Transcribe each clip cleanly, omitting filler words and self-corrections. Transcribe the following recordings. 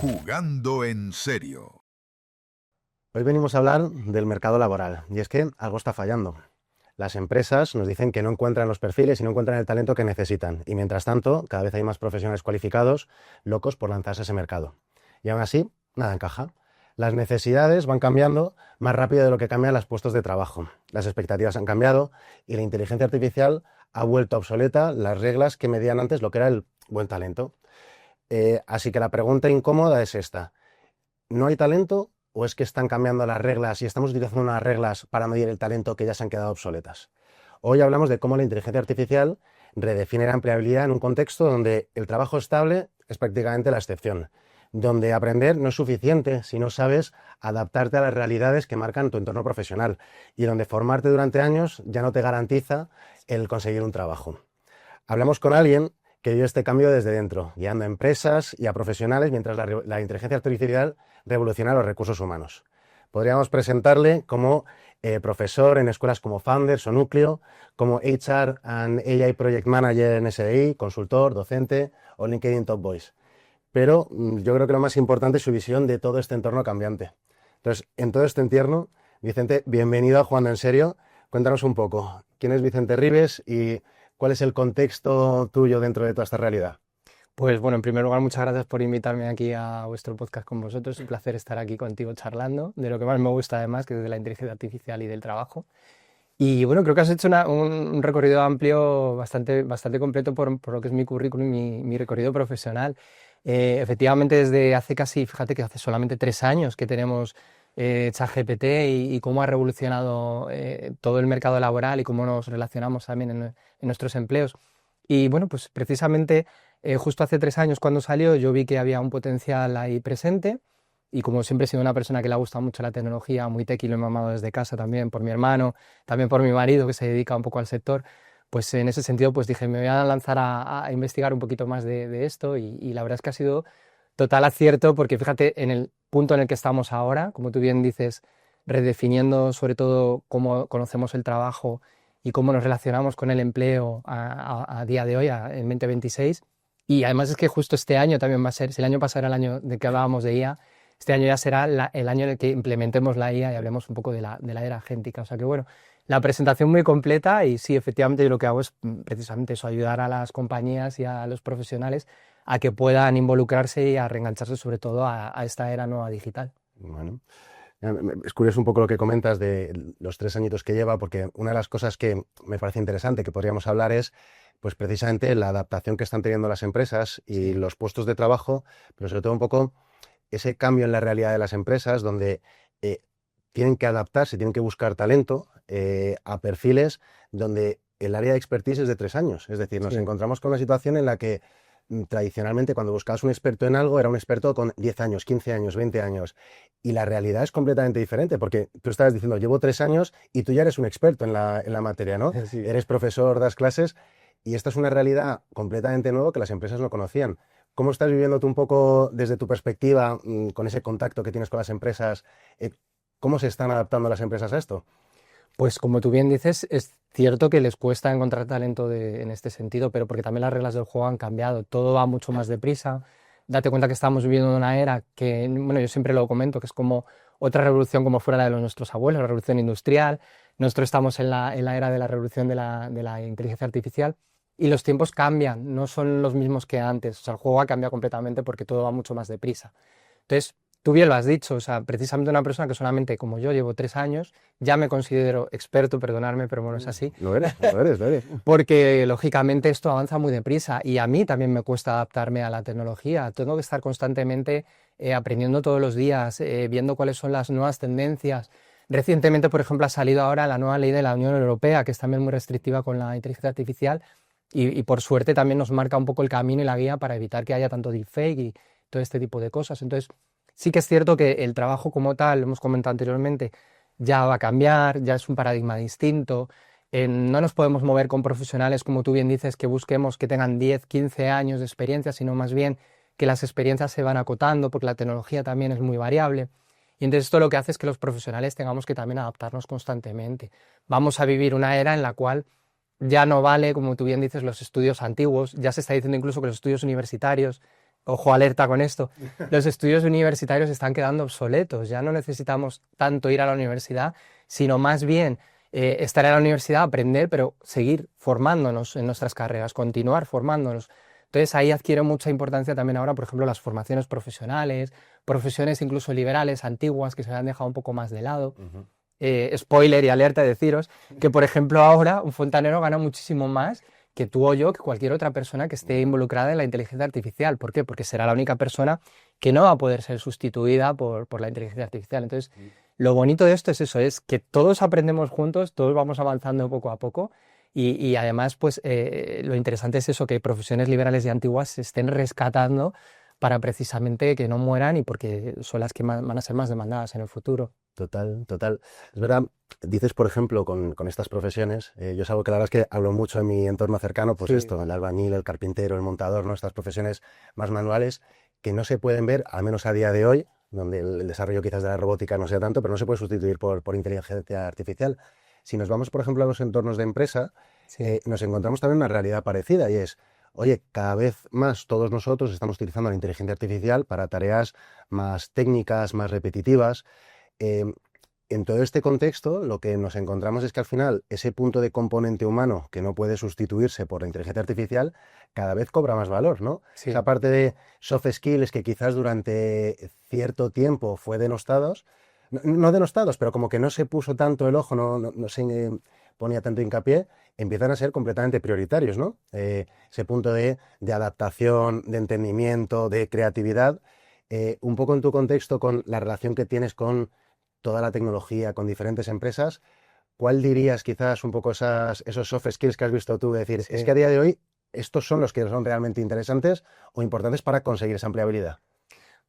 Jugando en serio. Hoy venimos a hablar del mercado laboral, y es que algo está fallando. Las empresas nos dicen que no encuentran los perfiles y no encuentran el talento que necesitan, y mientras tanto, cada vez hay más profesionales cualificados, locos por lanzarse a ese mercado. Y aún así, nada encaja. Las necesidades van cambiando más rápido de lo que cambian los puestos de trabajo. Las expectativas han cambiado y la inteligencia artificial ha vuelto obsoleta las reglas que medían antes lo que era el buen talento. Así que la pregunta incómoda es esta. ¿No hay talento o es que están cambiando las reglas y estamos utilizando unas reglas para medir el talento que ya se han quedado obsoletas? Hoy hablamos de cómo la inteligencia artificial redefine la empleabilidad en un contexto donde el trabajo estable es prácticamente la excepción, donde aprender no es suficiente si no sabes adaptarte a las realidades que marcan tu entorno profesional y donde formarte durante años ya no te garantiza el conseguir un trabajo. Hablamos con alguien que vive este cambio desde dentro, guiando a empresas y a profesionales mientras la inteligencia artificial revoluciona los recursos humanos. Podríamos presentarle como profesor en escuelas como Founders o Núcleo, como HR and AI Project Manager en SDI, consultor, docente o LinkedIn Top Voice. Pero yo creo que lo más importante es su visión de todo este entorno cambiante. Entonces, en todo este entorno, Vicente, bienvenido a Jugando en Serio. Cuéntanos un poco, ¿quién es Vicente Ribes y cuál es el contexto tuyo dentro de toda esta realidad? Pues bueno, en primer lugar, muchas gracias por invitarme aquí a vuestro podcast con vosotros. Es un placer estar aquí contigo charlando de lo que más me gusta además, que es de la inteligencia artificial y del trabajo. Y bueno, creo que has hecho un recorrido amplio, bastante completo por lo que es mi currículum y mi recorrido profesional. Efectivamente, desde hace casi, fíjate que hace solamente 3 años que tenemos ChatGPT y cómo ha revolucionado todo el mercado laboral y cómo nos relacionamos también en nuestros empleos. Y bueno, pues precisamente justo hace 3 años cuando salió yo vi que había un potencial ahí presente y como siempre he sido una persona que le ha gustado mucho la tecnología, muy tequi, lo he mamado desde casa también por mi hermano, también por mi marido que se dedica un poco al sector, pues en ese sentido pues dije me voy a lanzar a investigar un poquito más de esto y la verdad es que ha sido total acierto porque fíjate en el punto en el que estamos ahora, como tú bien dices, redefiniendo sobre todo cómo conocemos el trabajo y cómo nos relacionamos con el empleo a día de hoy, en 2026. Y además es que justo este año también va a ser, si el año pasado era el año de que hablábamos de IA, este año ya será el año en el que implementemos la IA y hablemos un poco de la era agéntica. O sea que bueno, la presentación muy completa y sí, efectivamente yo lo que hago es precisamente eso, ayudar a las compañías y a los profesionales a que puedan involucrarse y a reengancharse sobre todo a esta era nueva digital. Bueno, es curioso un poco lo que comentas de los 3 añitos que lleva, porque una de las cosas que me parece interesante que podríamos hablar es pues precisamente la adaptación que están teniendo las empresas y los puestos de trabajo, pero sobre todo un poco ese cambio en la realidad de las empresas donde eh, tienen que adaptarse, tienen que buscar talento a perfiles donde el área de expertise es de 3 años. Es decir, nos Sí. encontramos con una situación en la que tradicionalmente cuando buscabas un experto en algo era un experto con 10 años, 15 años, 20 años. Y la realidad es completamente diferente porque tú estabas diciendo, llevo 3 años y tú ya eres un experto en la materia, ¿no? Sí. Eres profesor, das clases y esta es una realidad completamente nueva que las empresas no conocían. ¿Cómo estás viviendo tú un poco desde tu perspectiva, con ese contacto que tienes con las empresas? ¿Cómo se están adaptando las empresas a esto? Pues como tú bien dices, es cierto que les cuesta encontrar talento en este sentido, pero porque también las reglas del juego han cambiado, todo va mucho más deprisa. Date cuenta que estamos viviendo una era que, bueno, yo siempre lo comento, que es como otra revolución como fuera la de nuestros abuelos, la revolución industrial. Nosotros estamos en la era de la revolución de la inteligencia artificial y los tiempos cambian, no son los mismos que antes. O sea, el juego ha cambiado completamente porque todo va mucho más deprisa. Entonces, tú bien lo has dicho, o sea, precisamente una persona que solamente, como yo, llevo 3 años, ya me considero experto, perdonadme, pero bueno, es así, Lo eres, lo eres, lo eres. porque lógicamente esto avanza muy deprisa y a mí también me cuesta adaptarme a la tecnología. Tengo que estar constantemente aprendiendo todos los días, viendo cuáles son las nuevas tendencias. Recientemente, por ejemplo, ha salido ahora la nueva ley de la Unión Europea, que es también muy restrictiva con la inteligencia artificial y por suerte también nos marca un poco el camino y la guía para evitar que haya tanto deepfake y todo este tipo de cosas. Entonces, sí que es cierto que el trabajo como tal, lo hemos comentado anteriormente, ya va a cambiar, ya es un paradigma distinto. No nos podemos mover con profesionales, como tú bien dices, que busquemos que tengan 10, 15 años de experiencia, sino más bien que las experiencias se van acotando, porque la tecnología también es muy variable. Y entonces esto lo que hace es que los profesionales tengamos que también adaptarnos constantemente. Vamos a vivir una era en la cual ya no vale, como tú bien dices, los estudios antiguos, ya se está diciendo incluso que los estudios universitarios ojo alerta con esto, los estudios universitarios están quedando obsoletos, ya no necesitamos tanto ir a la universidad, sino más bien estar en la universidad, aprender, pero seguir formándonos en nuestras carreras, continuar formándonos. Entonces ahí adquiere mucha importancia también ahora, por ejemplo, las formaciones profesionales, profesiones incluso liberales, antiguas, que se han dejado un poco más de lado. Spoiler y alerta de deciros que, por ejemplo, ahora un fontanero gana muchísimo más que tú o yo, que cualquier otra persona que esté involucrada en la inteligencia artificial. ¿Por qué? Porque será la única persona que no va a poder ser sustituida por la inteligencia artificial. Entonces, lo bonito de esto es eso, es que todos aprendemos juntos, todos vamos avanzando poco a poco y además, pues, lo interesante es eso, que profesiones liberales y antiguas se estén rescatando para precisamente que no mueran y porque son las que van a ser más demandadas en el futuro. Total, total. Es verdad, dices, por ejemplo, con estas profesiones, yo es algo que la verdad es que hablo mucho en mi entorno cercano, pues Sí. esto, el albañil, el carpintero, el montador, ¿no? Estas profesiones más manuales que no se pueden ver, al menos a día de hoy, donde el desarrollo quizás de la robótica no sea tanto, pero no se puede sustituir por inteligencia artificial. Si nos vamos, por ejemplo, a los entornos de empresa, Sí. nos encontramos también una realidad parecida y es, oye, cada vez más todos nosotros estamos utilizando la inteligencia artificial para tareas más técnicas, más repetitivas. Eh, en todo este contexto, lo que nos encontramos es que al final ese punto de componente humano que no puede sustituirse por la inteligencia artificial cada vez cobra más valor, ¿no? Sí. Esa parte de soft skills que quizás durante cierto tiempo fue denostados, no denostados, pero como que no se puso tanto el ojo, no se ponía tanto hincapié, empiezan a ser completamente prioritarios, ¿no? Ese punto de adaptación, de entendimiento, de creatividad. Un poco en tu contexto con la relación que tienes con toda la tecnología, con diferentes empresas, ¿cuál dirías quizás un poco esos soft skills que has visto tú? De decir, Sí. es que a día de hoy estos son los que son realmente interesantes o importantes para conseguir esa empleabilidad.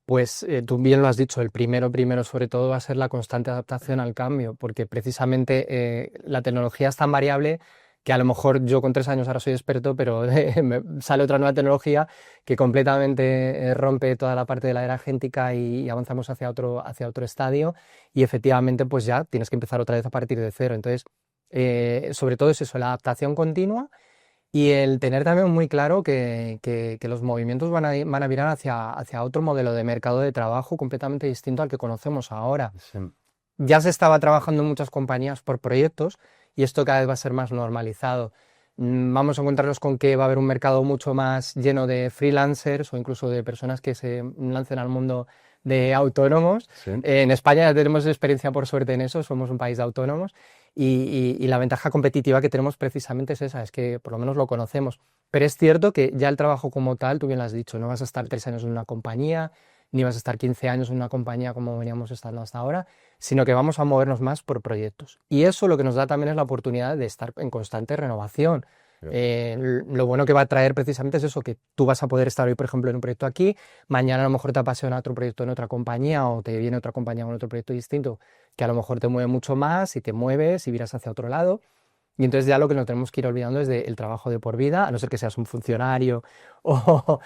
Pues tú bien lo has dicho, el primero sobre todo va a ser la constante adaptación al cambio, porque precisamente la tecnología es tan variable que a lo mejor yo con 3 años ahora soy experto, pero me sale otra nueva tecnología que completamente rompe toda la parte de la era agéntica y avanzamos hacia otro estadio y efectivamente pues ya tienes que empezar otra vez a partir de cero. Entonces, sobre todo es eso, la adaptación continua. Y el tener también muy claro que los movimientos van a virar hacia otro modelo de mercado de trabajo completamente distinto al que conocemos ahora. Sí. Ya se estaba trabajando en muchas compañías por proyectos y esto cada vez va a ser más normalizado. Vamos a encontrarnos con que va a haber un mercado mucho más lleno de freelancers o incluso de personas que se lancen al mundo de autónomos. Sí. En España ya tenemos experiencia por suerte en eso, somos un país de autónomos y la ventaja competitiva que tenemos precisamente es esa, es que por lo menos lo conocemos. Pero es cierto que ya el trabajo como tal, tú bien lo has dicho, no vas a estar 3 años en una compañía, ni vas a estar 15 años en una compañía como veníamos estando hasta ahora, sino que vamos a movernos más por proyectos. Y eso lo que nos da también es la oportunidad de estar en constante renovación. Lo bueno que va a traer precisamente es eso, que tú vas a poder estar hoy, por ejemplo, en un proyecto aquí, mañana a lo mejor te apasiona otro proyecto en otra compañía o te viene otra compañía con otro proyecto distinto que a lo mejor te mueve mucho más y te mueves y miras hacia otro lado. Y entonces ya lo que nos tenemos que ir olvidando es del trabajo de por vida, a no ser que seas un funcionario o,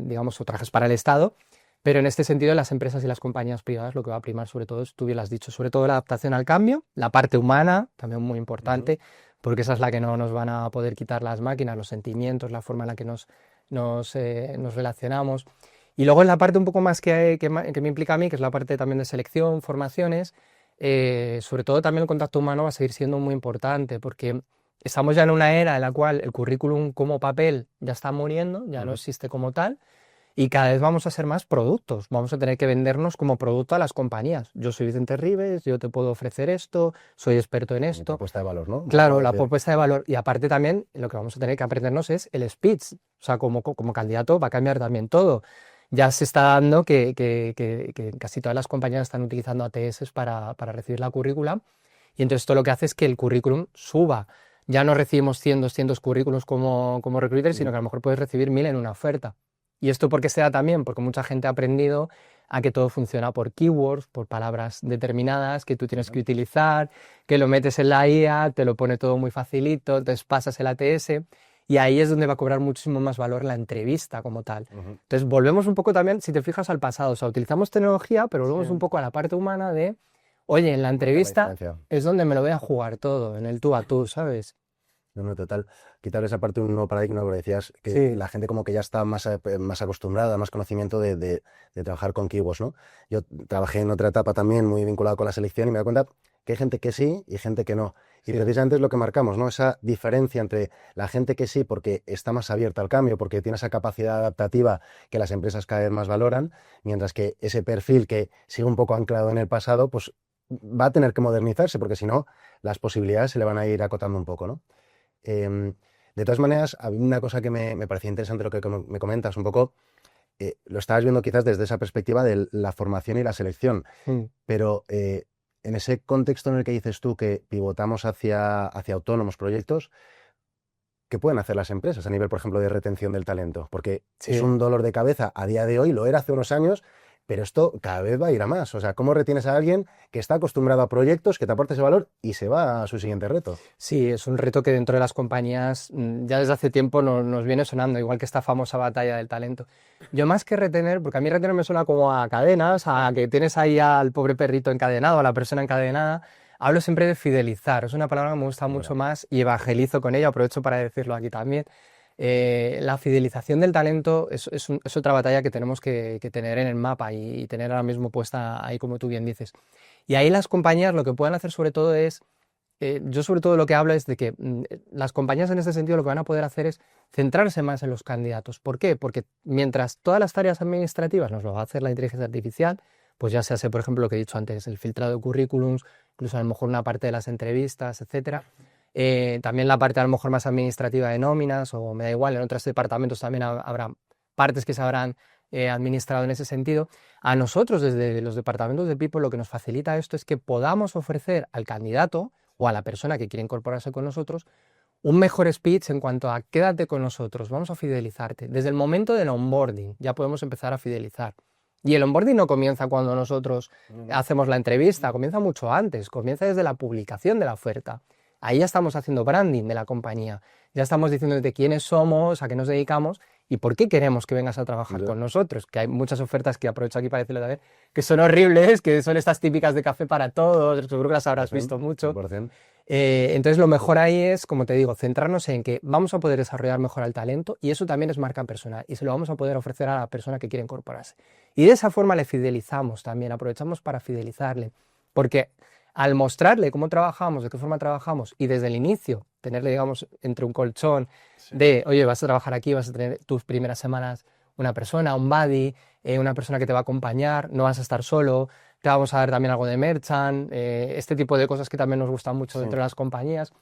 digamos, o trabajes para el Estado. Pero en este sentido, las empresas y las compañías privadas lo que va a primar sobre todo es, tú bien lo has dicho, sobre todo la adaptación al cambio, la parte humana, también muy importante, porque esa es la que no nos van a poder quitar las máquinas, los sentimientos, la forma en la que nos relacionamos. Y luego en la parte un poco más que me implica a mí, que es la parte también de selección, formaciones, sobre todo también el contacto humano va a seguir siendo muy importante, porque estamos ya en una era en la cual el currículum como papel ya está muriendo, ya no existe como tal. Y cada vez vamos a ser más productos, vamos a tener que vendernos como producto a las compañías. Yo soy Vicente Rives, yo te puedo ofrecer esto, soy experto en Mi esto. propuesta de valor, ¿no? Claro, la propuesta de valor. Y aparte también lo que vamos a tener que aprendernos es el speech. O sea, como candidato va a cambiar también todo. Ya se está dando que casi todas las compañías están utilizando ATS para recibir la currícula. Y entonces esto lo que hace es que el currículum suba. Ya no recibimos 100, 200 currículos como recruiter, sino que a lo mejor puedes recibir 1000 en una oferta. ¿Y esto por qué se da también? Porque mucha gente ha aprendido a que todo funciona por keywords, por palabras determinadas que tú tienes que utilizar, que lo metes en la IA, te lo pone todo muy facilito, entonces pasas el ATS y ahí es donde va a cobrar muchísimo más valor la entrevista como tal. Entonces volvemos un poco también, si te fijas, al pasado. O sea, utilizamos tecnología, pero volvemos un poco a la parte humana de, oye, en la entrevista es donde me lo voy a jugar todo, en el tú a tú, ¿sabes? No, total. Quitar esa parte de un nuevo paradigma, porque decías que Sí, la gente como que ya está más acostumbrada, más conocimiento de trabajar con keywords, ¿no? Yo trabajé en otra etapa también muy vinculado con la selección y me doy cuenta que hay gente que sí y gente que no. Y sí, precisamente es lo que marcamos, ¿no? Esa diferencia entre la gente que sí porque está más abierta al cambio, porque tiene esa capacidad adaptativa que las empresas cada vez más valoran, mientras que ese perfil que sigue un poco anclado en el pasado, pues va a tener que modernizarse, porque si no, las posibilidades se le van a ir acotando un poco, ¿no? Em, de todas maneras, a mí una cosa que me parecía interesante lo que me comentas un poco, lo estabas viendo quizás desde esa perspectiva de la formación y la selección, mm, pero en ese contexto en el que dices tú que pivotamos hacia autónomos proyectos, ¿qué pueden hacer las empresas a nivel, por ejemplo, de retención del talento? Porque es sí. un dolor de cabeza a día de hoy, lo era hace unos años, pero esto cada vez va a ir a más. O sea, ¿cómo retienes a alguien que está acostumbrado a proyectos, que te aporte ese valor y se va a su siguiente reto? Sí, es un reto que dentro de las compañías ya desde hace tiempo nos viene sonando, igual que esta famosa batalla del talento. Yo más que retener, porque a mí retener me suena como a cadenas, a que tienes ahí al pobre perrito encadenado, a la persona encadenada, hablo siempre de fidelizar, es una palabra que me gusta mucho Bueno, más y evangelizo con ella, aprovecho para decirlo aquí también. La fidelización del talento es otra batalla que tenemos que tener en el mapa y tener ahora mismo puesta ahí, como tú bien dices. Y ahí las compañías lo que pueden hacer sobre todo es yo sobre todo lo que hablo es de que las compañías en este sentido lo que van a poder hacer es centrarse más en los candidatos. ¿Por qué? Porque mientras todas las tareas administrativas nos lo va a hacer la inteligencia artificial, pues ya se hace, por ejemplo, lo que he dicho antes, el filtrado de currículums, incluso a lo mejor una parte de las entrevistas, etcétera. También la parte a lo mejor más administrativa de nóminas, o me da igual, en otros departamentos también habrá partes que se habrán administrado en ese sentido. A nosotros, desde los departamentos de People, lo que nos facilita esto es que podamos ofrecer al candidato o a la persona que quiere incorporarse con nosotros, un mejor speech en cuanto a quédate con nosotros, vamos a fidelizarte. Desde el momento del onboarding ya podemos empezar a fidelizar. Y el onboarding no comienza cuando nosotros hacemos la entrevista, comienza mucho antes, comienza desde la publicación de la oferta. Ahí ya estamos haciendo branding de la compañía, ya estamos diciendo de quiénes somos, a qué nos dedicamos y por qué queremos que vengas a trabajar ya, con nosotros, que hay muchas ofertas que aprovecho aquí para decirlo también, que son horribles, que son estas típicas de café para todos, seguro que las habrás visto 100%, mucho. 100%. Entonces lo mejor ahí es, como te digo, centrarnos en que vamos a poder desarrollar mejor al talento y eso también es marca personal y se lo vamos a poder ofrecer a la persona que quiere incorporarse. Y de esa forma le fidelizamos también, aprovechamos para fidelizarle, porque al mostrarle cómo trabajamos, de qué forma trabajamos y desde el inicio tenerle, digamos, entre un colchón Sí. de, oye, vas a trabajar aquí, vas a tener tus primeras semanas una persona, un buddy, una persona que te va a acompañar, no vas a estar solo, te vamos a dar también algo de merchant, este tipo de cosas que también nos gustan mucho Sí. dentro de las compañías.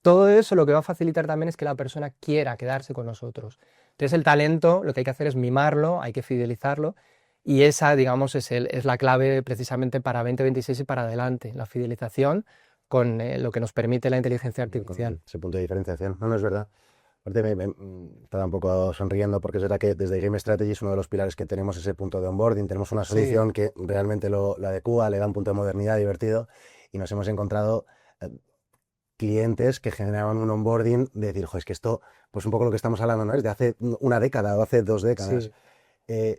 Todo eso lo que va a facilitar también es que la persona quiera quedarse con nosotros. Entonces el talento lo que hay que hacer es mimarlo, hay que fidelizarlo y esa, digamos, es la clave precisamente para 2026 y para adelante, la fidelización con lo que nos permite la inteligencia artificial. Con ese punto de diferenciación. No, no es verdad. Aparte, estaba un poco sonriendo porque es verdad que desde Game Strategy es uno de los pilares que tenemos ese punto de onboarding. Tenemos una Sí, solución que realmente lo adecua, le da un punto de modernidad divertido y nos hemos encontrado eh, clientes que generaban un onboarding de decir, jo, es que esto, pues un poco lo que estamos hablando, ¿no? Es de hace una década o hace 2 décadas. sí. Eh,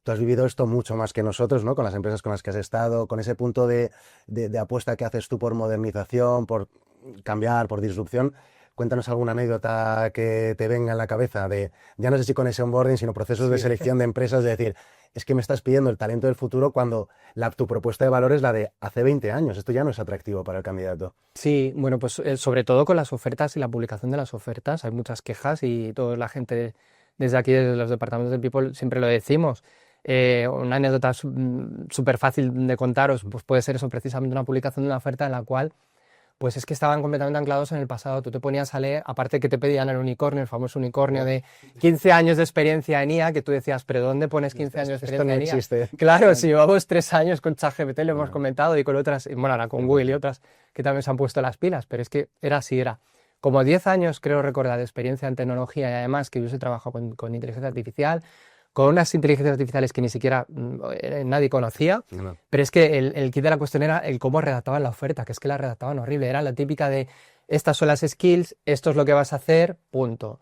Tú has vivido esto mucho más que nosotros, ¿no? Con las empresas con las que has estado, con ese punto de apuesta que haces tú por modernización, por cambiar, por disrupción. Cuéntanos alguna anécdota que te venga en la cabeza de, ya no sé si con ese onboarding, sino procesos de Sí. selección de empresas, de decir, es que me estás pidiendo el talento del futuro cuando tu propuesta de valor es la de hace 20 años. Esto ya no es atractivo para el candidato. Sí, bueno, pues sobre todo con las ofertas y la publicación de las ofertas, hay muchas quejas y toda la gente desde aquí, desde los departamentos de People, siempre lo decimos. Una anécdota súper fácil de contaros, pues puede ser eso, precisamente una publicación de una oferta en la cual, pues es que estaban completamente anclados en el pasado. Tú te ponías a leer, aparte que te pedían el unicornio, el famoso unicornio de 15 años de experiencia en IA, que tú decías, pero ¿dónde pones 15 años de Esto experiencia no en IA? existe. Claro, si llevamos 3 años con ChatGPT, lo hemos No, comentado, y con otras, bueno, ahora con Google y otras que también se han puesto las pilas, pero es que era así, era. Como 10 años, creo recordar, de experiencia en tecnología y además que yo he trabajado con inteligencia artificial, con unas inteligencias artificiales que ni siquiera nadie conocía, no, no. pero es que el kit de la cuestión era el cómo redactaban la oferta, que es que la redactaban horrible, era la típica de estas son las skills, esto es lo que vas a hacer, punto.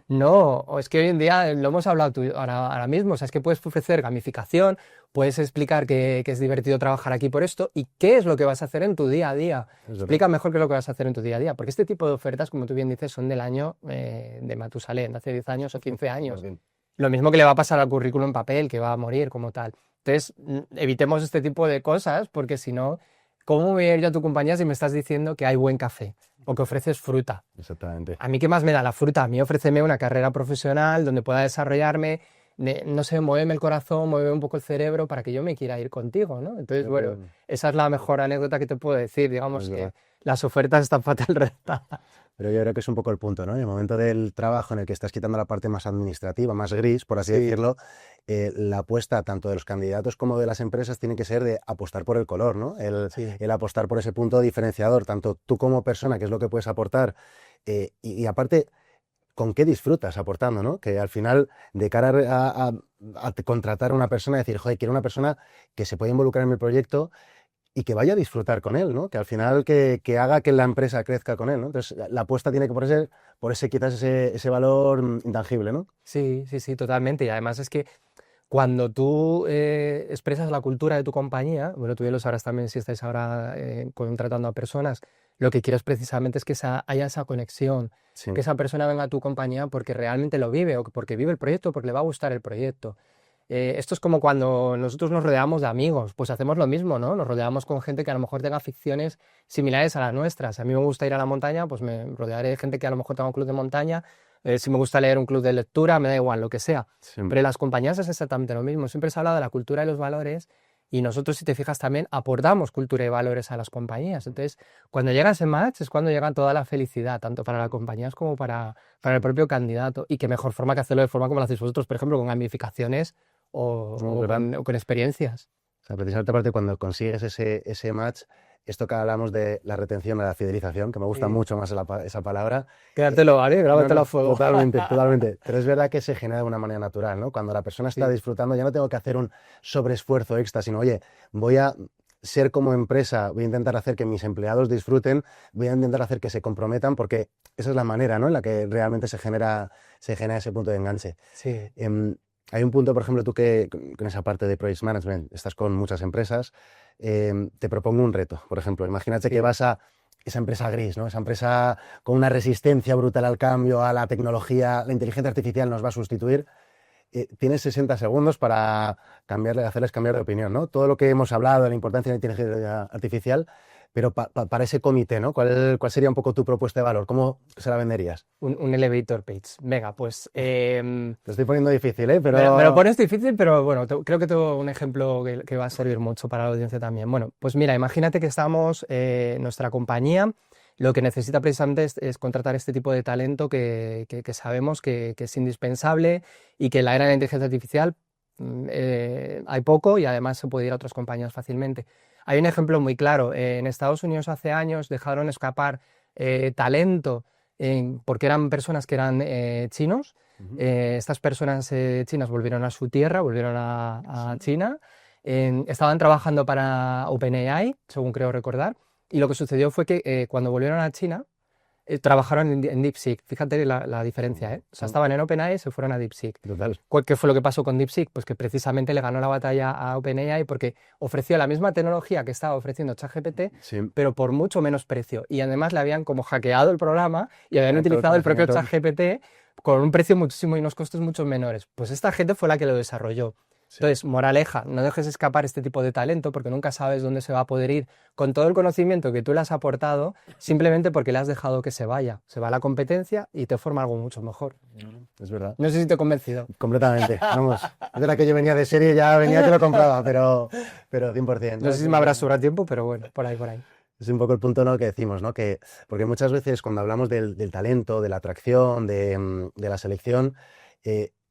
No, o es que hoy en día, lo hemos hablado ahora mismo, o sea, es que puedes ofrecer gamificación, puedes explicar que es divertido trabajar aquí por esto y qué es lo que vas a hacer en tu día a día. Explica mejor qué es lo que vas a hacer en tu día a día, porque este tipo de ofertas, como tú bien dices, son del año de Matusalén, de hace 10 años o 15 años. Lo mismo que le va a pasar al currículum en papel, que va a morir como tal. Entonces, evitemos este tipo de cosas, porque si no, ¿cómo voy a ir yo a tu compañía si me estás diciendo que hay buen café o que ofreces fruta? Exactamente. ¿A mí qué más me da la fruta? A mí ofréceme una carrera profesional donde pueda desarrollarme, no sé, muéveme el corazón, muéveme un poco el cerebro para que yo me quiera ir contigo, ¿no? Entonces, bueno, esa es la mejor anécdota que te puedo decir. Digamos que las ofertas están fatal redactadas. Pero yo creo que es un poco el punto, ¿no? En el momento del trabajo en el que estás quitando la parte más administrativa, más gris, por así decirlo, la apuesta tanto de los candidatos como de las empresas tiene que ser de apostar por el color, ¿no? El apostar por ese punto diferenciador, tanto tú como persona, que es lo que puedes aportar, y aparte, con qué disfrutas aportando, ¿no? Que al final, de cara a contratar a una persona, decir, joder, quiero una persona que se pueda involucrar en mi proyecto y que vaya a disfrutar con él, ¿no? Que al final que haga que la empresa crezca con él, ¿no? Entonces la apuesta tiene que por ese quizás ese valor intangible, ¿no? Sí, sí, sí, totalmente. Y además es que cuando tú expresas la cultura de tu compañía, bueno, tú ya lo sabrás también si estáis ahora contratando a personas, lo que quieres precisamente es que haya esa conexión, Sí. que esa persona venga a tu compañía porque realmente lo vive o porque vive el proyecto, porque le va a gustar el proyecto. Esto es como cuando nosotros nos rodeamos de amigos, pues hacemos lo mismo, ¿no? Nos rodeamos con gente que a lo mejor tenga aficiones similares a las nuestras. Si a mí me gusta ir a la montaña, pues me rodearé de gente que a lo mejor tenga un club de montaña. Si me gusta leer un club de lectura, me da igual, lo que sea. Sí. Pero en las compañías es exactamente lo mismo. Siempre se habla de la cultura y los valores y nosotros, si te fijas, también aportamos cultura y valores a las compañías. Entonces, cuando llega ese match es cuando llega toda la felicidad, tanto para las compañías como para el propio candidato. Y qué mejor forma que hacerlo de forma como lo hacéis vosotros, por ejemplo, con gamificaciones o con experiencias. O sea, precisamente aparte cuando consigues ese match, esto que hablamos de la retención, de la fidelización, que me gusta mucho más esa palabra. Quédatelo, ¿vale? Grábatelo a fuego. Totalmente, totalmente. Pero es verdad que se genera de una manera natural, ¿no? Cuando la persona está disfrutando, ya no tengo que hacer un sobreesfuerzo extra, sino, oye, voy a ser como empresa, voy a intentar hacer que mis empleados disfruten, voy a intentar hacer que se comprometan, porque esa es la manera, ¿no? En la que realmente se genera ese punto de enganche. Sí. Hay un punto, por ejemplo, tú que con esa parte de Project Management estás con muchas empresas, te propongo un reto. Por ejemplo, imagínate que vas a esa empresa gris, ¿no? Esa empresa con una resistencia brutal al cambio, a la tecnología, la inteligencia artificial nos va a sustituir. Tienes 60 segundos para hacerles cambiar de opinión, ¿no? Todo lo que hemos hablado de la importancia de la inteligencia artificial, pero para ese comité, ¿no? ¿Cuál sería un poco tu propuesta de valor? ¿Cómo se la venderías? Un elevator pitch. Venga, pues... Te estoy poniendo difícil, ¿eh? Me lo pones difícil, pero bueno, creo que tengo un ejemplo que va a servir mucho para la audiencia también. Bueno, pues mira, imagínate que estamos, nuestra compañía, lo que necesita precisamente es contratar este tipo de talento que sabemos que es indispensable y que en la era de la inteligencia artificial hay poco y además se puede ir a otras compañías fácilmente. Hay un ejemplo muy claro. En Estados Unidos hace años dejaron escapar talento porque eran personas que eran chinos. Estas personas chinas volvieron a su tierra, volvieron a China. Estaban trabajando para OpenAI, según creo recordar. Y lo que sucedió fue que cuando volvieron a China, trabajaron en DeepSeek. Fíjate la diferencia, ¿eh? O sea, estaban en OpenAI y se fueron a DeepSeek. Total. ¿Qué fue lo que pasó con DeepSeek? Pues que precisamente le ganó la batalla a OpenAI porque ofreció la misma tecnología que estaba ofreciendo ChatGPT, pero por mucho menos precio. Y además le habían como hackeado el programa y habían utilizado el propio ChatGPT con un precio muchísimo y unos costos mucho menores. Pues esta gente fue la que lo desarrolló. Entonces, moraleja, no dejes escapar este tipo de talento porque nunca sabes dónde se va a poder ir con todo el conocimiento que tú le has aportado simplemente porque le has dejado que se vaya. Se va a la competencia y te forma algo mucho mejor. Es verdad. No sé si te he convencido. Completamente. Vamos, es verdad que yo venía de serie, ya venía que lo compraba, pero 100%. No sé si me habrá sobrado tiempo, pero bueno, por ahí, por ahí. Es un poco el punto, ¿no?, que decimos, ¿no? Porque muchas veces cuando hablamos del talento, de la atracción, de la selección,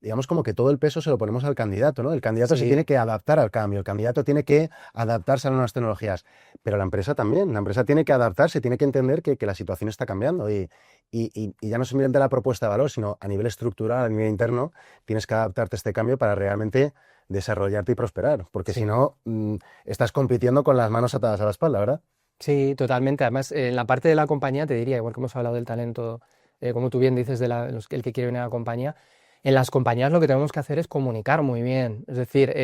digamos como que todo el peso se lo ponemos al candidato, ¿no? El candidato se tiene que adaptar al cambio, el candidato tiene que adaptarse a las nuevas tecnologías, pero la empresa también, la empresa tiene que adaptarse, tiene que entender que la situación está cambiando y ya no simplemente la propuesta de valor, sino a nivel estructural, a nivel interno, tienes que adaptarte a este cambio para realmente desarrollarte y prosperar, porque si no, estás compitiendo con las manos atadas a la espalda, ¿verdad? Sí, totalmente. Además, en la parte de la compañía te diría, igual que hemos hablado del talento, como tú bien dices, el que quiere venir a la compañía, en las compañías lo que tenemos que hacer es comunicar muy bien. Es decir,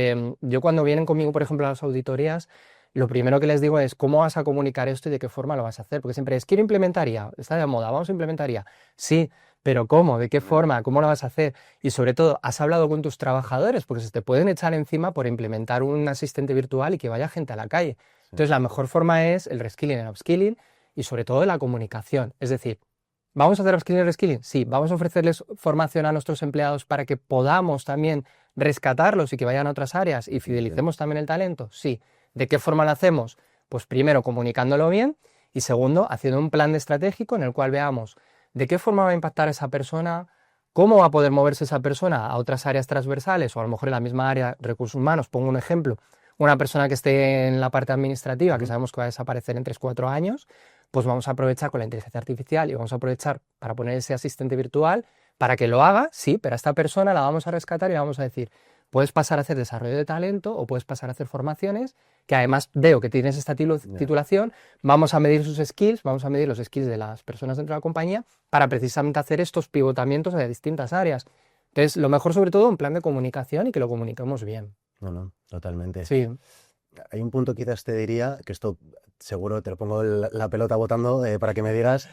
yo cuando vienen conmigo, por ejemplo, a las auditorías, lo primero que les digo es cómo vas a comunicar esto y de qué forma lo vas a hacer. Porque siempre es, quiero implementar IA, está de moda, vamos a implementar IA. Sí, pero ¿cómo? ¿De qué forma? ¿Cómo lo vas a hacer? Y sobre todo, ¿has hablado con tus trabajadores? Porque se te pueden echar encima por implementar un asistente virtual y que vaya gente a la calle. Entonces, la mejor forma es el reskilling, el upskilling y sobre todo la comunicación. Es decir, ¿vamos a hacer upskilling y reskilling? Sí. ¿Vamos a ofrecerles formación a nuestros empleados para que podamos también rescatarlos y que vayan a otras áreas y fidelicemos también el talento? Sí. ¿De qué forma lo hacemos? Pues primero, comunicándolo bien y segundo, haciendo un plan estratégico en el cual veamos de qué forma va a impactar esa persona, cómo va a poder moverse esa persona a otras áreas transversales o a lo mejor en la misma área, recursos humanos. Pongo un ejemplo. Una persona que esté en la parte administrativa, que sabemos que va a desaparecer en 3-4 años, pues vamos a aprovechar con la inteligencia artificial y vamos a aprovechar para poner ese asistente virtual para que lo haga, sí, pero a esta persona la vamos a rescatar y le vamos a decir, puedes pasar a hacer desarrollo de talento o puedes pasar a hacer formaciones, que además veo que tienes esta titulación, vamos a medir sus skills, vamos a medir los skills de las personas dentro de la compañía para precisamente hacer estos pivotamientos a distintas áreas. Entonces, lo mejor sobre todo un plan de comunicación y que lo comuniquemos bien. No, totalmente. Sí. Hay un punto quizás te diría, que esto seguro te lo pongo la pelota botando para que me digas,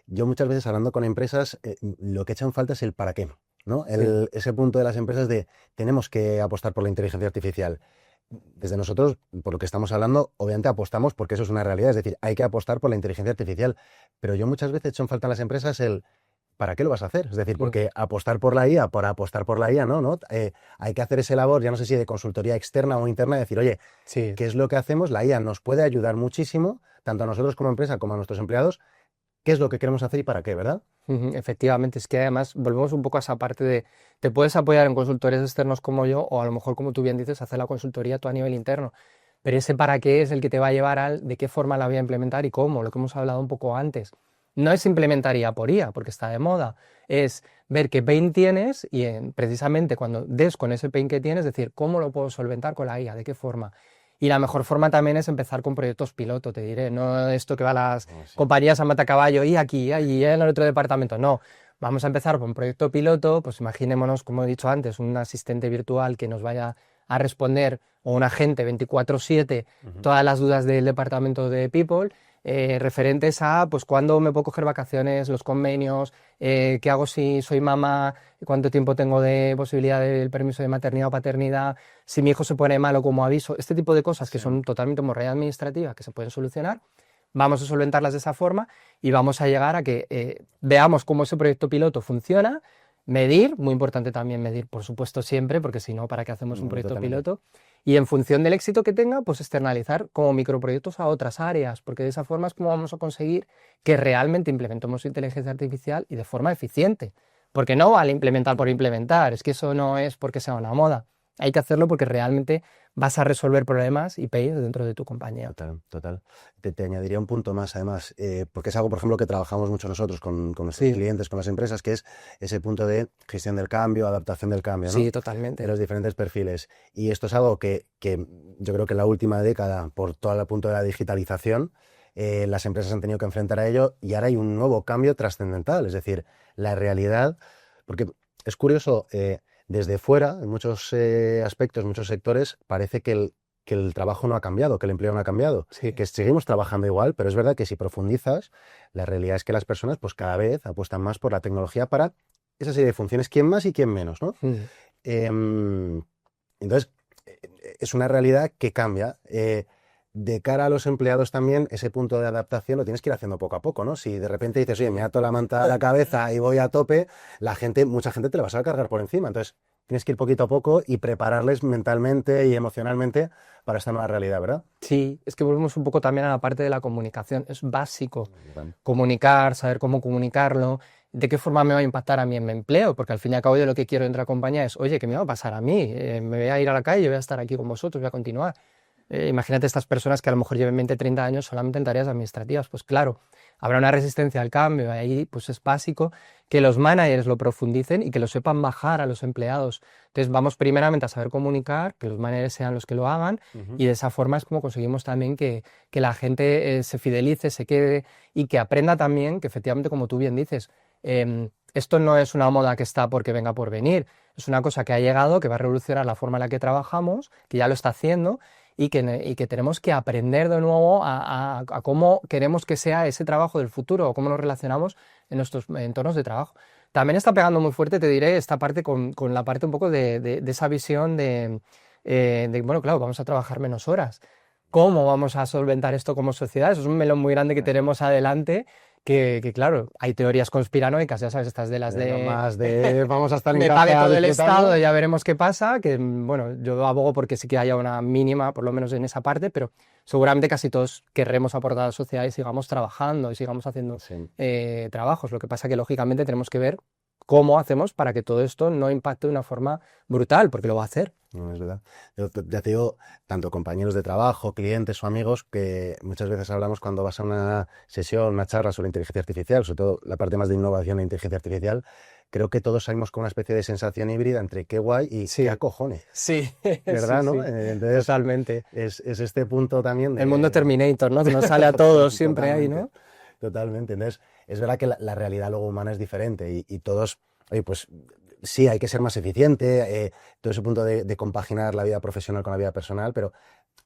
yo muchas veces hablando con empresas, lo que echan falta es el para qué, ¿no? Ese punto de las empresas de tenemos que apostar por la inteligencia artificial. Desde nosotros, por lo que estamos hablando, obviamente apostamos porque eso es una realidad, es decir, hay que apostar por la inteligencia artificial, pero yo muchas veces echo en falta en las empresas el ¿para qué lo vas a hacer? Es decir, porque apostar por la IA, por apostar por la IA, ¿no? Hay que hacer ese labor, ya no sé si de consultoría externa o interna, de decir, oye, Sí. ¿qué es lo que hacemos? La IA nos puede ayudar muchísimo, tanto a nosotros como empresa como a nuestros empleados. ¿Qué es lo que queremos hacer y para qué, verdad? Efectivamente, es que además volvemos un poco a esa parte de, te puedes apoyar en consultores externos como yo, o a lo mejor, como tú bien dices, hacer la consultoría tú a nivel interno, pero ese para qué es el que te va a llevar al de qué forma la voy a implementar y cómo, lo que hemos hablado un poco antes. No es implementar IA por IA, porque está de moda, es ver qué pain tienes y precisamente cuando des con ese pain que tienes, decir, ¿cómo lo puedo solventar con la IA? ¿De qué forma? Y la mejor forma también es empezar con proyectos piloto, te diré, no esto que va a las compañías a matacaballo y aquí, y allí, en el otro departamento, no. Vamos a empezar con un proyecto piloto, pues imaginémonos, como he dicho antes, un asistente virtual que nos vaya a responder, o un agente 24/7, todas las dudas del departamento de People, referentes a pues cuándo me puedo coger vacaciones, los convenios, qué hago si soy mamá, cuánto tiempo tengo de posibilidad del permiso de maternidad o paternidad, si mi hijo se pone malo como aviso, este tipo de cosas que son totalmente moralidad administrativa, que se pueden solucionar. Vamos a solventarlas de esa forma y vamos a llegar a que veamos cómo ese proyecto piloto funciona, medir, muy importante también medir, por supuesto, siempre, porque si no, ¿para qué hacemos un proyecto piloto? Y en función del éxito que tenga, pues externalizar como microproyectos a otras áreas, porque de esa forma es como vamos a conseguir que realmente implementemos inteligencia artificial y de forma eficiente. Porque no vale implementar por implementar, es que eso no es porque sea una moda. Hay que hacerlo porque realmente vas a resolver problemas y pains dentro de tu compañía. Total. Te añadiría un punto más, además, porque es algo, por ejemplo, que trabajamos mucho nosotros con nuestros clientes, con las empresas, que es ese punto de gestión del cambio, adaptación del cambio, ¿no? Sí, totalmente. De los diferentes perfiles. Y esto es algo que yo creo que en la última década, por todo el punto de la digitalización, las empresas han tenido que enfrentar a ello y ahora hay un nuevo cambio trascendental, es decir, la realidad, porque es curioso, desde fuera, en muchos aspectos, muchos sectores, parece que el trabajo no ha cambiado, que el empleo no ha cambiado, que seguimos trabajando igual, pero es verdad que si profundizas, la realidad es que las personas pues cada vez apuestan más por la tecnología para esa serie de funciones, quién más y quién menos, ¿no? Entonces, es una realidad que cambia. De cara a los empleados también, ese punto de adaptación lo tienes que ir haciendo poco a poco, ¿no? Si de repente dices, oye, me ato la manta a la cabeza y voy a tope, mucha gente te la vas a cargar por encima. Entonces, tienes que ir poquito a poco y prepararles mentalmente y emocionalmente para esta nueva realidad, ¿verdad? Sí, es que volvemos un poco también a la parte de la comunicación. Es básico comunicar, saber cómo comunicarlo, de qué forma me va a impactar a mí en mi empleo, porque al fin y al cabo yo lo que quiero dentro de la compañía es, oye, ¿qué me va a pasar a mí? Me voy a ir a la calle, voy a estar aquí con vosotros, voy a continuar. Imagínate estas personas que a lo mejor lleven 20, 30 años solamente en tareas administrativas. Pues claro, habrá una resistencia al cambio, y ahí pues es básico que los managers lo profundicen y que lo sepan bajar a los empleados. Entonces vamos primeramente a saber comunicar, que los managers sean los que lo hagan, y de esa forma es como conseguimos también que la gente se fidelice, se quede y que aprenda también que efectivamente, como tú bien dices, esto no es una moda que está porque venga por venir, es una cosa que ha llegado, que va a revolucionar la forma en la que trabajamos, que ya lo está haciendo y que tenemos que aprender de nuevo a cómo queremos que sea ese trabajo del futuro o cómo nos relacionamos en nuestros entornos de trabajo. También está pegando muy fuerte, te diré, esta parte con la parte un poco de esa visión bueno, claro, vamos a trabajar menos horas. ¿Cómo vamos a solventar esto como sociedad? Eso es un melón muy grande que tenemos adelante, que claro, hay teorías conspiranoicas, ya sabes, estas de las Más de vamos a estar en me casa pague todo el disfrutando. Estado, ya veremos qué pasa, que bueno, yo abogo porque sí que haya una mínima, por lo menos en esa parte, pero seguramente casi todos querremos aportar a la sociedad y sigamos trabajando y sigamos haciendo Sí. trabajos. Lo que pasa que lógicamente tenemos que ver cómo hacemos para que todo esto no impacte de una forma brutal, porque lo va a hacer. No, es verdad. Ya te digo, tanto compañeros de trabajo, clientes o amigos, que muchas veces hablamos cuando vas a una sesión, una charla sobre inteligencia artificial, sobre todo la parte más de innovación e inteligencia artificial, creo que todos salimos con una especie de sensación híbrida entre qué guay y Sí. qué acojones, Sí, ¿verdad? sí, ¿no? sí, Entonces, totalmente. es este punto también de... El mundo Terminator, ¿no? Que nos sale a todos siempre ahí, ¿no? Totalmente. Entonces, es verdad que la realidad luego humana es diferente y todos, oye, pues sí, hay que ser más eficiente, todo ese punto de compaginar la vida profesional con la vida personal, pero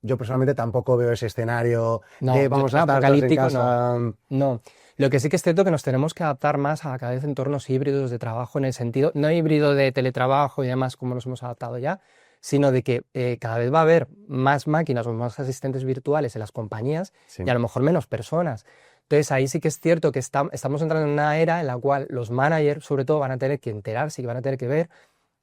yo personalmente tampoco veo ese escenario No, de vamos a estar todos en apocalíptico casa. no. Lo que sí que es cierto que nos tenemos que adaptar más a cada vez entornos híbridos de trabajo en el sentido, no híbrido de teletrabajo y demás como nos hemos adaptado ya, sino de que cada vez va a haber más máquinas o más asistentes virtuales en las compañías Sí. y a lo mejor menos personas. Entonces ahí sí que es cierto que estamos entrando en una era en la cual los managers sobre todo van a tener que enterarse y van a tener que ver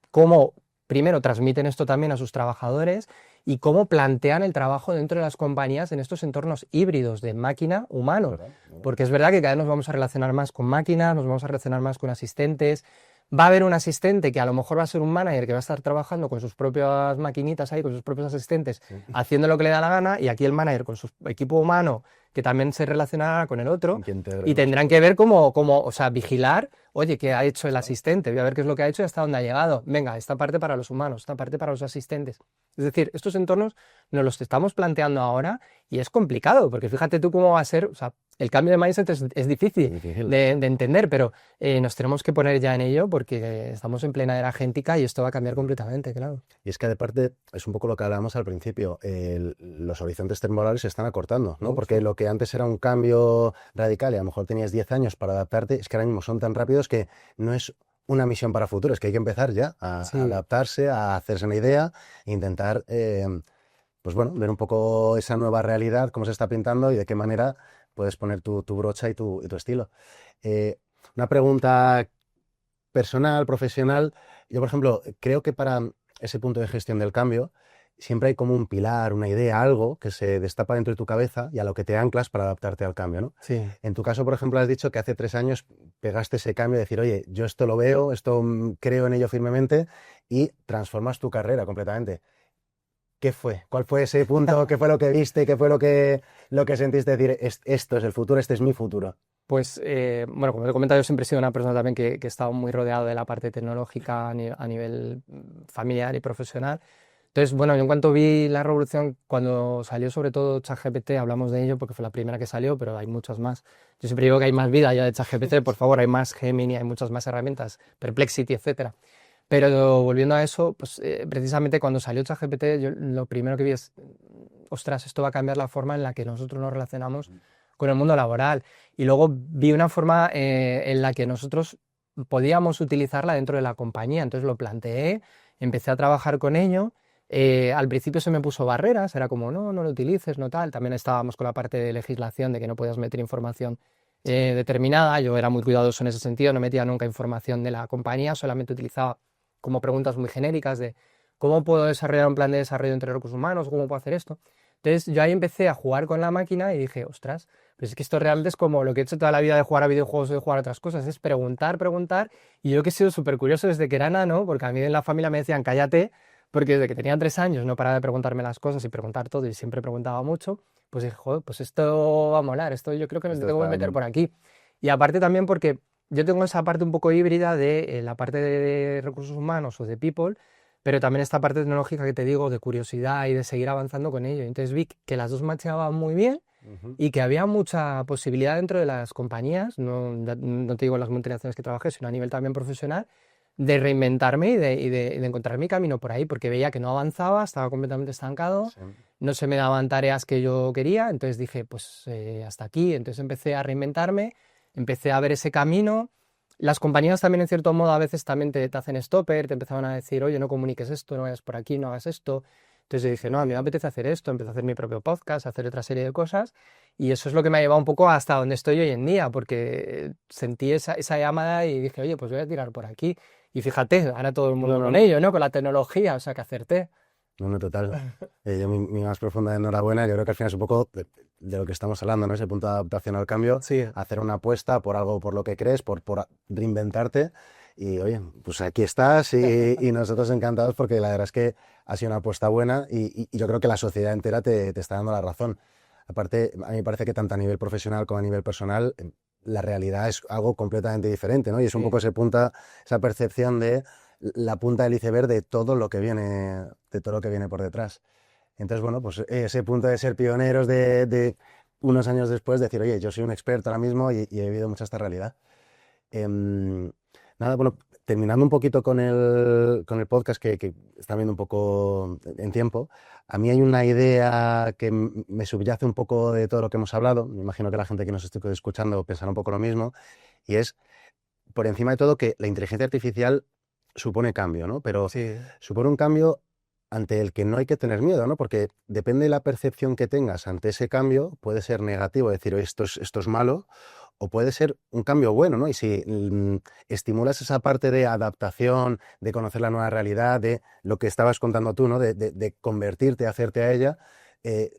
cómo primero transmiten esto también a sus trabajadores y cómo plantean el trabajo dentro de las compañías en estos entornos híbridos de máquina-humano. Porque es verdad que cada vez nos vamos a relacionar más con máquinas, nos vamos a relacionar más con asistentes. Va a haber un asistente que a lo mejor va a ser un manager que va a estar trabajando con sus propias maquinitas ahí, con sus propios asistentes, haciendo lo que le da la gana, y aquí el manager con su equipo humano que también se relacionará con el otro y tendrán que ver o sea, vigilar, oye, ¿qué ha hecho el asistente? Voy a ver qué es lo que ha hecho y hasta dónde ha llegado. Venga, esta parte para los humanos, esta parte para los asistentes. Es decir, estos entornos nos los estamos planteando ahora y es complicado, porque fíjate tú cómo va a ser, o sea, el cambio de mindset es difícil de entender, pero nos tenemos que poner ya en ello porque estamos en plena era agéntica y esto va a cambiar completamente, claro. Y es que aparte es un poco lo que hablábamos al principio, los horizontes temporales se están acortando, ¿no? Porque lo que antes era un cambio radical y a lo mejor tenías 10 años para adaptarte, es que ahora mismo son tan rápidos que no es una misión para futuro, es que hay que empezar ya a adaptarse, a hacerse una idea e intentar, pues bueno, ver un poco esa nueva realidad, cómo se está pintando y de qué manera puedes poner tu brocha y tu estilo. Una pregunta personal, profesional. Yo, por ejemplo, creo que para ese punto de gestión del cambio siempre hay como un pilar, una idea, algo que se destapa dentro de tu cabeza y a lo que te anclas para adaptarte al cambio, ¿no? Sí. En tu caso, por ejemplo, has dicho que hace 3 años pegaste ese cambio de decir, oye, yo esto lo veo, esto creo en ello firmemente y transformas tu carrera completamente. ¿Qué fue? ¿Cuál fue ese punto? ¿Qué fue lo que viste? ¿Qué fue lo que sentiste decir, esto es el futuro, este es mi futuro? Pues, bueno, como te he comentado, yo siempre he sido una persona también que he estado muy rodeado de la parte tecnológica a nivel familiar y profesional. Entonces, bueno, yo en cuanto vi la revolución, cuando salió sobre todo ChatGPT, hablamos de ello porque fue la primera que salió, pero hay muchas más. Yo siempre digo que hay más vida allá de ChatGPT, por favor, hay más Gemini, hay muchas más herramientas, Perplexity, etcétera. Pero volviendo a eso, pues precisamente cuando salió ChatGPT, yo lo primero que vi es, ostras, esto va a cambiar la forma en la que nosotros nos relacionamos con el mundo laboral. Y luego vi una forma en la que nosotros podíamos utilizarla dentro de la compañía. Entonces lo planteé, empecé a trabajar con ello. Al principio se me puso barreras, era como, no lo utilices, no tal. También estábamos con la parte de legislación de que no podías meter información determinada. Yo era muy cuidadoso en ese sentido, no metía nunca información de la compañía, solamente utilizaba como preguntas muy genéricas de cómo puedo desarrollar un plan de desarrollo entre recursos humanos, cómo puedo hacer esto. Entonces yo ahí empecé a jugar con la máquina y dije, ostras, pues es que esto realmente es como lo que he hecho toda la vida de jugar a videojuegos o de jugar a otras cosas, es preguntar, y yo que he sido súper curioso desde que era nano, porque a mí en la familia me decían cállate, porque desde que tenía 3 años no paraba de preguntarme las cosas y preguntar todo y siempre preguntaba mucho, pues dije, joder, pues esto va a molar, esto yo creo que me Esto tengo que está meter bien. por aquí. Y aparte también porque yo tengo esa parte un poco híbrida de la parte de recursos humanos o de people, pero también esta parte tecnológica que te digo, de curiosidad y de seguir avanzando con ello. Entonces vi que las dos macheaban muy bien Ujú. y que había mucha posibilidad dentro de las compañías, no te digo en las multinacionales que trabajé, sino a nivel también profesional, de reinventarme y de encontrar mi camino por ahí, porque veía que no avanzaba, estaba completamente estancado, Sí. no se me daban tareas que yo quería, entonces dije, pues hasta aquí, entonces empecé a reinventarme, empecé a ver ese camino. Las compañías también, en cierto modo, a veces también te hacen stopper, te empezaban a decir, oye, no comuniques esto, no vayas por aquí, no hagas esto. Entonces yo dije, no, a mí me apetece hacer esto, empecé a hacer mi propio podcast, a hacer otra serie de cosas, y eso es lo que me ha llevado un poco hasta donde estoy hoy en día, porque sentí esa llamada y dije, oye, pues voy a tirar por aquí. Y fíjate, ahora todo el No, mundo con no, ello, ¿no? Con la tecnología, o sea, que acerté. no, no, total. Yo mi más profunda enhorabuena, yo creo que al final es un poco de lo que estamos hablando, ¿no? Ese punto de adaptación al cambio, Sí, hacer una apuesta por algo por lo que crees, por reinventarte. Y oye, pues aquí estás y nosotros encantados porque la verdad es que ha sido una apuesta buena y yo creo que la sociedad entera te está dando la razón. Aparte, a mí me parece que tanto a nivel profesional como a nivel personal, la realidad es algo completamente diferente, ¿no? Y es un sí. poco ese punta, esa percepción de la punta del iceberg de todo lo que viene por detrás. Entonces, bueno, pues ese punto de ser pioneros de unos años después, decir, oye, yo soy un experto ahora mismo y he vivido mucho esta realidad. Em, nada, bueno, terminando un poquito con el podcast que está viendo un poco en tiempo, a mí hay una idea que me subyace un poco de todo lo que hemos hablado, me imagino que la gente que nos esté escuchando pensará un poco lo mismo, y es, por encima de todo, que la inteligencia artificial supone cambio, ¿no? Pero Sí, supone un cambio ante el que no hay que tener miedo, ¿no? Porque depende de la percepción que tengas ante ese cambio, puede ser negativo, decir, "Oye, esto es malo, o puede ser un cambio bueno, ¿no? Y si estimulas esa parte de adaptación, de conocer la nueva realidad, de lo que estabas contando tú, ¿no? De convertirte, hacerte a ella,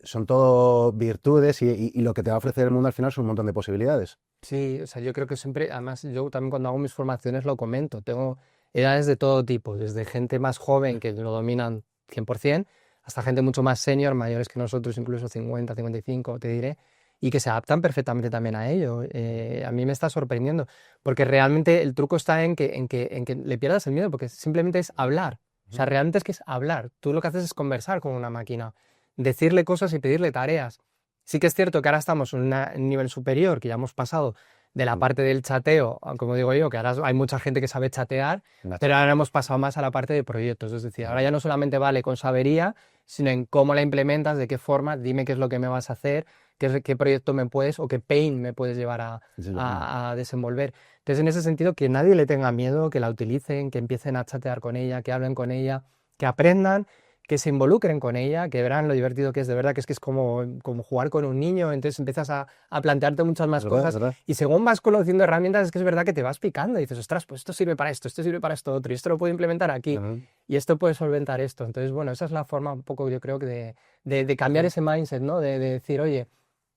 son todo virtudes y lo que te va a ofrecer el mundo al final son un montón de posibilidades. sí, o sea, yo creo que siempre, además, yo también cuando hago mis formaciones lo comento, tengo edades de todo tipo, desde gente más joven que lo dominan 100%, hasta gente mucho más senior, mayores que nosotros, incluso 50, 55, te diré, y que se adaptan perfectamente también a ello. A mí me está sorprendiendo, porque realmente el truco está en que le pierdas el miedo, porque simplemente es hablar. O sea, realmente es que es hablar. Tú lo que haces es conversar con una máquina, decirle cosas y pedirle tareas. Sí que es cierto que ahora estamos en un nivel superior, que ya hemos pasado de la parte del chateo, como digo yo, que ahora hay mucha gente que sabe chatear, pero ahora hemos pasado más a la parte de proyectos. Es decir, ahora ya no solamente vale con sabería, sino en cómo la implementas, de qué forma, dime qué es lo que me vas a hacer, qué proyecto me puedes o qué pain me puedes llevar a desenvolver. Entonces, en ese sentido, que nadie le tenga miedo, que la utilicen, que empiecen a chatear con ella, que hablen con ella, que aprendan, que se involucren con ella, que verán lo divertido que es, de verdad, que es como jugar con un niño, entonces empiezas a plantearte muchas Es más verdad, es cosas verdad. y según vas conociendo herramientas es que es verdad que te vas picando y dices, ostras, pues esto sirve para esto sirve para esto otro y esto lo puedo implementar aquí Ujú. y esto puede solventar esto. Entonces, bueno, esa es la forma un poco, yo creo, que de cambiar ese mindset, ¿no? De decir, oye,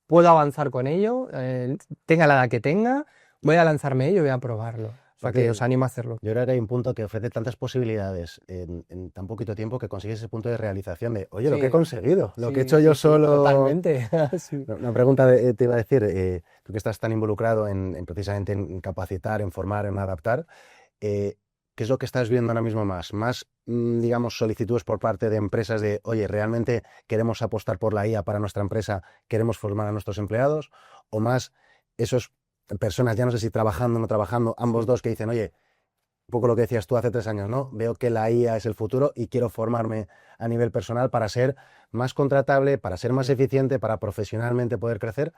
puedo avanzar con ello, tenga la edad que tenga, voy a lanzarme ello y voy a probarlo. O sea, que Aparte, os animo a hacerlo. yo creo que hay un punto que ofrece tantas posibilidades en tan poquito tiempo que consigues ese punto de realización de, oye, lo que he Sí, conseguido, lo que he sí, hecho yo sí, sí, solo. totalmente. Sí. Una pregunta te iba a decir, tú que estás tan involucrado en precisamente en capacitar, en formar, en adaptar, eh, ¿qué es lo que estás viendo ahora mismo más? ¿Más, digamos, solicitudes por parte de empresas de, oye, realmente queremos apostar por la IA para nuestra empresa, queremos formar a nuestros empleados? ¿O más esos personas, ya no sé si trabajando o no trabajando, ambos dos que dicen, oye, un poco lo que decías tú hace 3 años, ¿no? Veo que la IA es el futuro y quiero formarme a nivel personal para ser más contratable, para ser más eficiente, para profesionalmente poder crecer.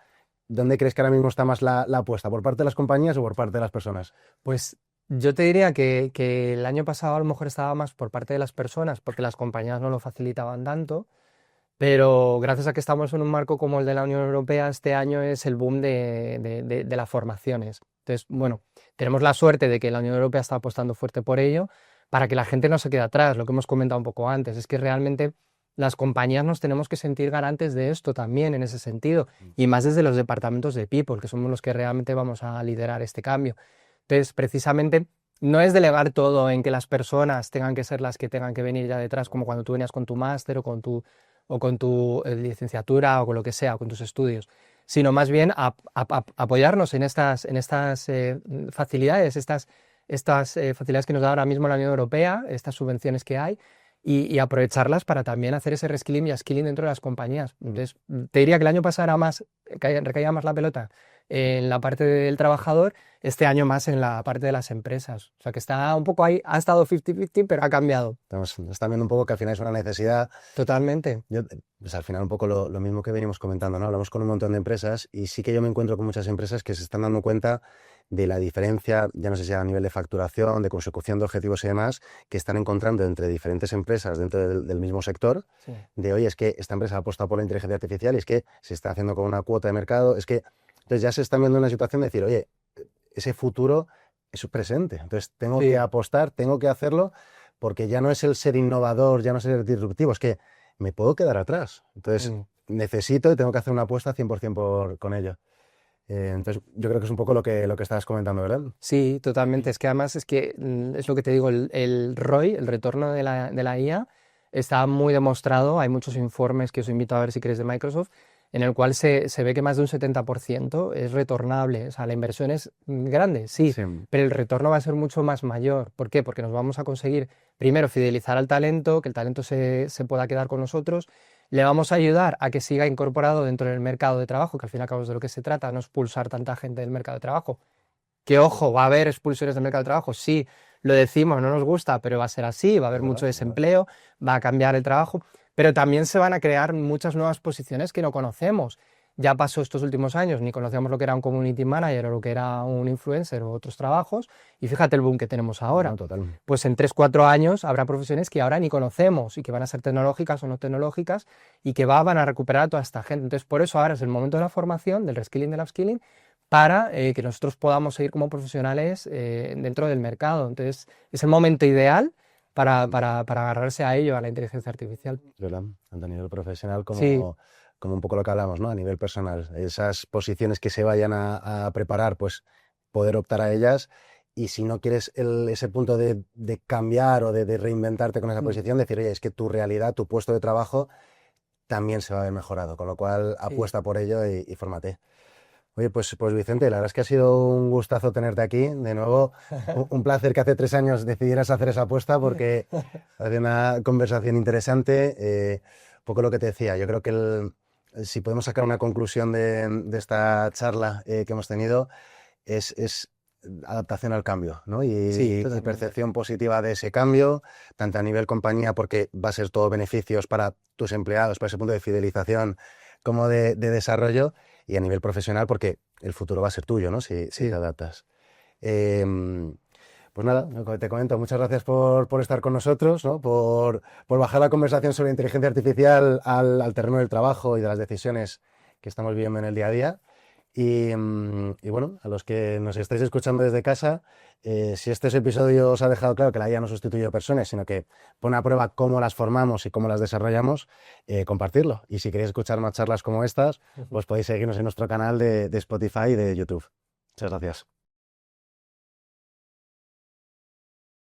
¿Dónde crees que ahora mismo está más la apuesta? ¿Por parte de las compañías o por parte de las personas? Pues yo te diría que el año pasado a lo mejor estaba más por parte de las personas, porque las compañías no lo facilitaban tanto, pero gracias a que estamos en un marco como el de la Unión Europea, este año es el boom de las formaciones. Entonces, bueno, tenemos la suerte de que la Unión Europea está apostando fuerte por ello, para que la gente no se quede atrás, lo que hemos comentado un poco antes, es que realmente las compañías nos tenemos que sentir garantes de esto también en ese sentido, y más desde los departamentos de People, que somos los que realmente vamos a liderar este cambio. Entonces, precisamente, no es delegar todo en que las personas tengan que ser las que tengan que venir ya detrás, como cuando tú venías con tu máster o o con tu licenciatura o con lo que sea, o con tus estudios, sino más bien apoyarnos en estas facilidades, estas facilidades que nos da ahora mismo la Unión Europea, estas subvenciones que hay, y aprovecharlas para también hacer ese reskilling y skilling dentro de las compañías. Entonces, te diría que el año pasado recaía más la pelota en la parte del trabajador, este año más en la parte de las empresas. O sea, que está un poco ahí, ha estado 50-50, pero ha cambiado. Estamos viendo un poco que al final es una necesidad. Totalmente. Pues al final un poco lo mismo que venimos comentando, ¿no? Hablamos con un montón de empresas y sí que yo me encuentro con muchas empresas que se están dando cuenta de la diferencia, ya no sé si a nivel de facturación, de consecución de objetivos y demás, que están encontrando entre diferentes empresas dentro del mismo sector, Sí. de oye, es que esta empresa ha apostado por la inteligencia artificial y es que se está haciendo con una cuota de mercado, es que entonces ya se están viendo en una situación de decir, oye, ese futuro es su presente, entonces tengo Sí. que apostar, tengo que hacerlo, porque ya no es el ser innovador, ya no es ser disruptivo, es que me puedo quedar atrás. Entonces necesito y tengo que hacer una apuesta 100% con ello. Entonces yo creo que es un poco lo que estabas comentando, ¿verdad? Sí, totalmente. Es que además es lo que te digo, el ROI, el retorno de la IA, está muy demostrado. Hay muchos informes que os invito a ver si queréis de Microsoft, en el cual se ve que más de un 70% es retornable. O sea, la inversión es grande, sí, pero el retorno va a ser mucho más mayor. ¿Por qué? Porque nos vamos a conseguir, primero, fidelizar al talento, que el talento se pueda quedar con nosotros. Le vamos a ayudar a que siga incorporado dentro del mercado de trabajo, que al fin y al cabo es de lo que se trata, no expulsar tanta gente del mercado de trabajo. Que ojo, va a haber expulsiones del mercado de trabajo, sí, lo decimos, no nos gusta, pero va a ser así, va a haber mucho desempleo, va a cambiar el trabajo, pero también se van a crear muchas nuevas posiciones que no conocemos. Ya pasó estos últimos años, ni conocíamos lo que era un community manager o lo que era un influencer o otros trabajos, y fíjate el boom que tenemos ahora. No, total. Pues en 3-4 años habrá profesiones que ahora ni conocemos y que van a ser tecnológicas o no tecnológicas y que van a recuperar a toda esta gente. Entonces, por eso ahora es el momento de la formación, del reskilling, del upskilling, para que nosotros podamos seguir como profesionales dentro del mercado. Entonces, es el momento ideal para agarrarse a ello, a la inteligencia artificial. ¿Verdad? Tanto a nivel profesional como, Sí. como un poco lo que hablamos, ¿no? A nivel personal. Esas posiciones que se vayan a preparar, pues poder optar a ellas. Y si no quieres ese punto de cambiar o de reinventarte con esa posición, decir, oye, es que tu realidad, tu puesto de trabajo también se va a ver mejorado. Con lo cual, apuesta por ello y fórmate. Oye, pues Vicente, la verdad es que ha sido un gustazo tenerte aquí. De nuevo, un placer que hace 3 años decidieras hacer esa apuesta porque ha sido una conversación interesante. Un poco lo que te decía, yo creo que si podemos sacar una conclusión de esta charla que hemos tenido es adaptación al cambio, ¿no? Y percepción positiva de ese cambio, tanto a nivel compañía, porque va a ser todo beneficios para tus empleados, para ese punto de fidelización, como de desarrollo, y a nivel profesional, porque el futuro va a ser tuyo, ¿no? Si te adaptas. Pues nada, te comento, muchas gracias por estar con nosotros, ¿no? Por bajar la conversación sobre inteligencia artificial al terreno del trabajo y de las decisiones que estamos viviendo en el día a día. Y bueno, a los que nos estáis escuchando desde casa, si este episodio os ha dejado claro que la IA no sustituye a personas, sino que pone a prueba cómo las formamos y cómo las desarrollamos, compartirlo. Y si queréis escuchar más charlas como estas, pues podéis seguirnos en nuestro canal de Spotify y de YouTube. Muchas gracias.